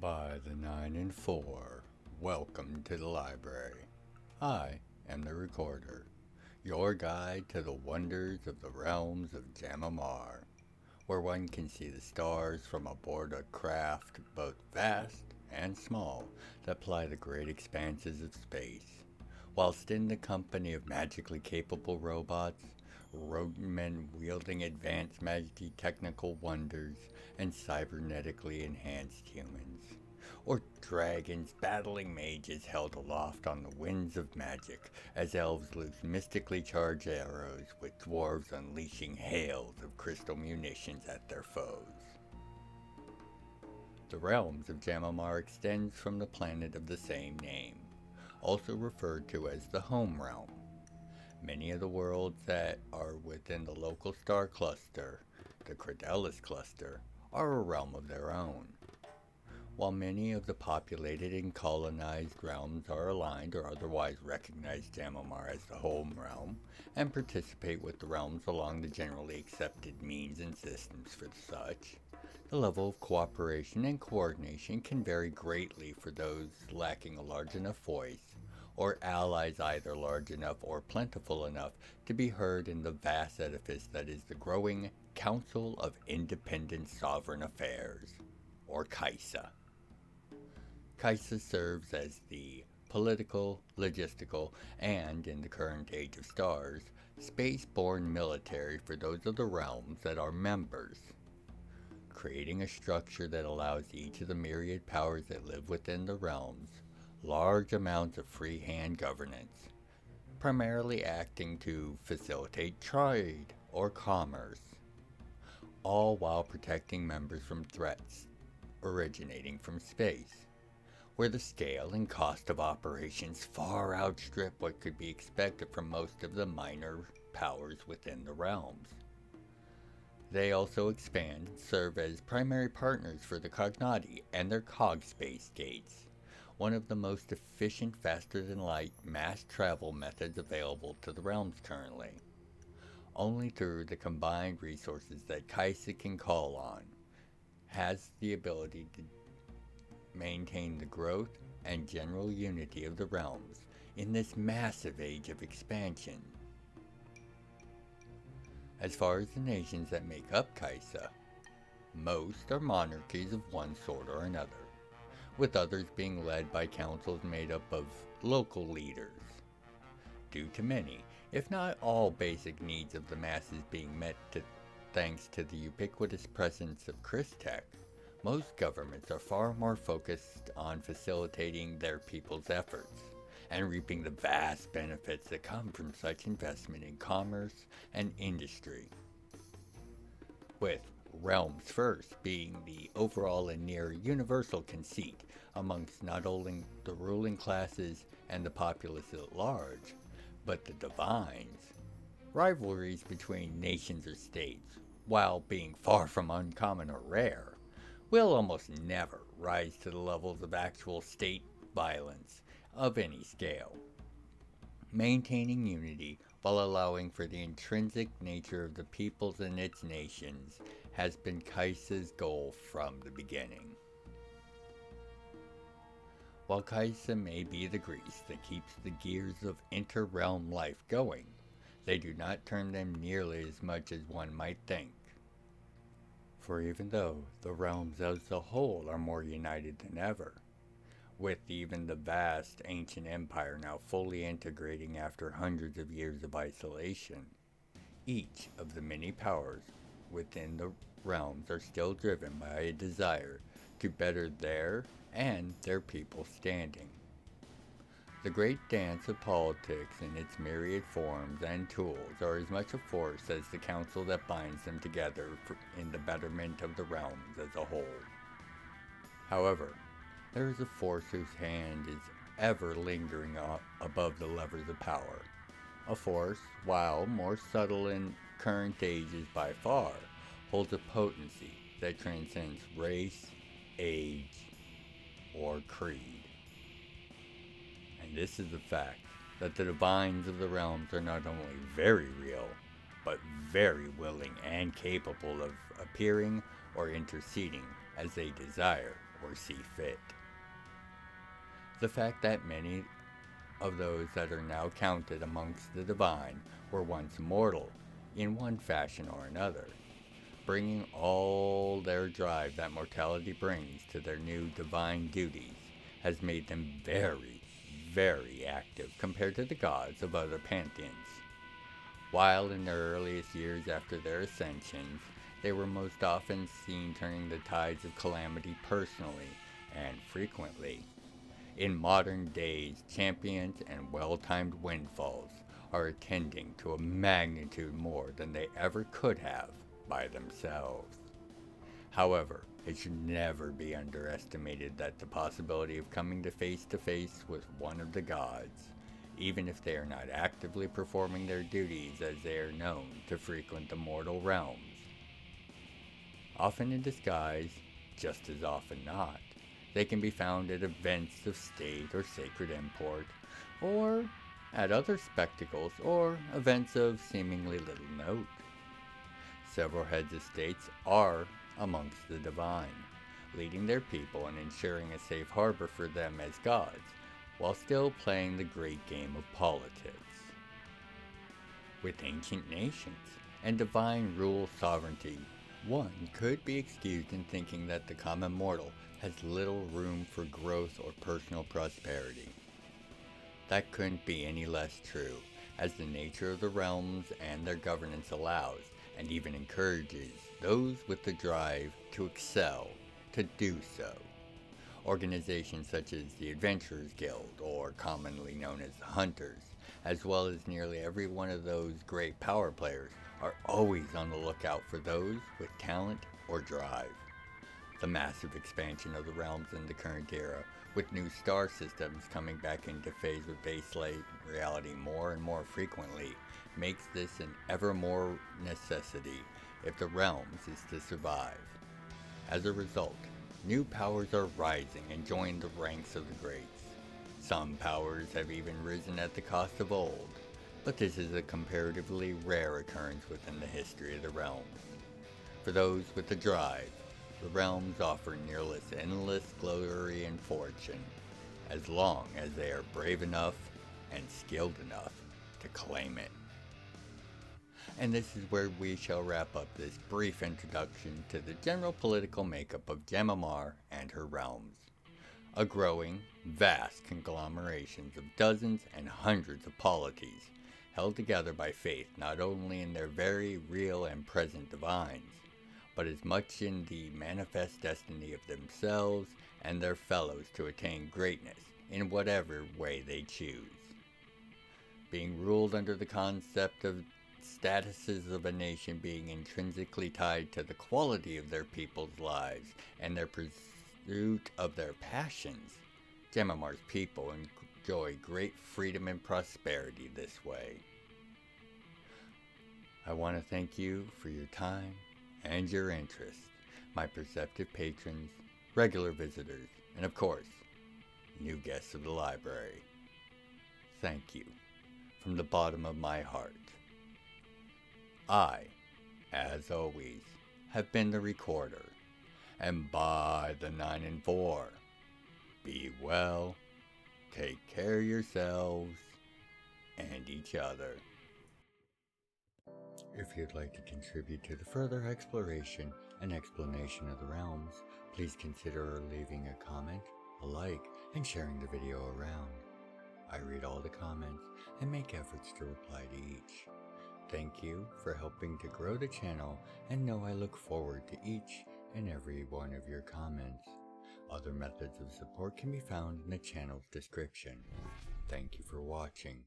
By the 9 and 4, welcome to the library. I am the recorder, your guide to the wonders of the realms of Jam'mar, where one can see the stars from aboard a craft both vast and small that ply the great expanses of space, whilst in the company of magically capable robots, rodent men wielding advanced magic technical wonders, and cybernetically enhanced humans, or dragons battling mages held aloft on the winds of magic as elves loose mystically charged arrows with dwarves unleashing hails of crystal munitions at their foes. The realms of Jam'mar extends from the planet of the same name, also referred to as the home realm. Many of the worlds that are within the local star cluster, the Credelis cluster, are a realm of their own. While many of the populated and colonized realms are aligned or otherwise recognize Jam'mar as the home realm and participate with the realms along the generally accepted means and systems for such, the level of cooperation and coordination can vary greatly for those lacking a large enough voice, or allies either large enough or plentiful enough to be heard in the vast edifice that is the growing Council of Independent Sovereign Affairs, or KAISA. KAISA serves as the political, logistical, and, in the current age of stars, space-borne military for those of the realms that are members, creating a structure that allows each of the myriad powers that live within the realms large amounts of free-hand governance, primarily acting to facilitate trade or commerce, all while protecting members from threats originating from space, where the scale and cost of operations far outstrip what could be expected from most of the minor powers within the realms. They also expand and serve as primary partners for the Cognati and their cog space gates, one of the most efficient faster-than-light mass travel methods available to the realms currently. Only through the combined resources that KAISA can call on has the ability to maintain the growth and general unity of the realms in this massive age of expansion. As far as the nations that make up KAISA, most are monarchies of one sort or another, with others being led by councils made up of local leaders. Due to many, if not all, basic needs of the masses being met thanks to the ubiquitous presence of Christech, most governments are far more focused on facilitating their people's efforts and reaping the vast benefits that come from such investment in commerce and industry, with realms first being the overall and near universal conceit amongst not only the ruling classes and the populace at large, but the divines. Rivalries between nations or states, while being far from uncommon or rare, will almost never rise to the levels of actual state violence of any scale. Maintaining unity while allowing for the intrinsic nature of the peoples and its nations has been KAISA's goal from the beginning. While KAISA may be the grease that keeps the gears of inter-realm life going, they do not turn them nearly as much as one might think. For even though the realms as a whole are more united than ever, with even the vast ancient empire now fully integrating after hundreds of years of isolation, each of the many powers within the realms are still driven by a desire to better their and their people's standing. The great dance of politics in its myriad forms and tools are as much a force as the council that binds them together in the betterment of the realms as a whole. However, there is a force whose hand is ever lingering above the levers of power. A force, while more subtle in current ages by far, holds a potency that transcends race, age, or creed. And this is the fact that the divines of the realms are not only very real, but very willing and capable of appearing or interceding as they desire or see fit. The fact that many of those that are now counted amongst the divine were once mortal in one fashion or another, bringing all their drive that mortality brings to their new divine duties, has made them very, very active compared to the gods of other pantheons. While in their earliest years after their ascensions, they were most often seen turning the tides of calamity personally and frequently. In modern days, champions and well-timed windfalls are attending to a magnitude more than they ever could have by themselves. However, it should never be underestimated that the possibility of coming to face with one of the gods, even if they are not actively performing their duties as they are known to frequent the mortal realms, often in disguise, just as often not, they can be found at events of state or sacred import, or at other spectacles or events of seemingly little note. Several heads of states are amongst the divine, leading their people and ensuring a safe harbor for them as gods, while still playing the great game of politics. With ancient nations and divine rule sovereignty, one could be excused in thinking that the common mortal has little room for growth or personal prosperity. That couldn't be any less true, as the nature of the realms and their governance allows, and even encourages, those with the drive to excel to do so. Organizations such as the Adventurers Guild, or commonly known as the Hunters, as well as nearly every one of those great power players, are always on the lookout for those with talent or drive. The massive expansion of the realms in the current era, with new star systems coming back into phase with baseline reality more and more frequently, makes this an ever more necessity if the realms is to survive. As a result, new powers are rising and join the ranks of the greats. Some powers have even risen at the cost of old, but this is a comparatively rare occurrence within the history of the realms. For those with the drive, the realms offer nearly endless glory and fortune, as long as they are brave enough and skilled enough to claim it. And this is where we shall wrap up this brief introduction to the general political makeup of Jam'mar and her realms. A growing, vast conglomeration of dozens and hundreds of polities, held together by faith not only in their very real and present divines, but as much in the manifest destiny of themselves and their fellows to attain greatness in whatever way they choose. Being ruled under the concept of statuses of a nation being intrinsically tied to the quality of their people's lives and their pursuit of their passions, Jam'mR's people enjoy great freedom and prosperity this way. I want to thank you for your time and your interest, my perceptive patrons, regular visitors, and of course, new guests of the library. Thank you from the bottom of my heart. I, as always, have been the recorder, and by the 9 and 4, be well, take care of yourselves and each other. If you'd like to contribute to the further exploration and explanation of the realms, please consider leaving a comment, a like, and sharing the video around. I read all the comments and make efforts to reply to each. Thank you for helping to grow the channel, and know I look forward to each and every one of your comments. Other methods of support can be found in the channel's description. Thank you for watching.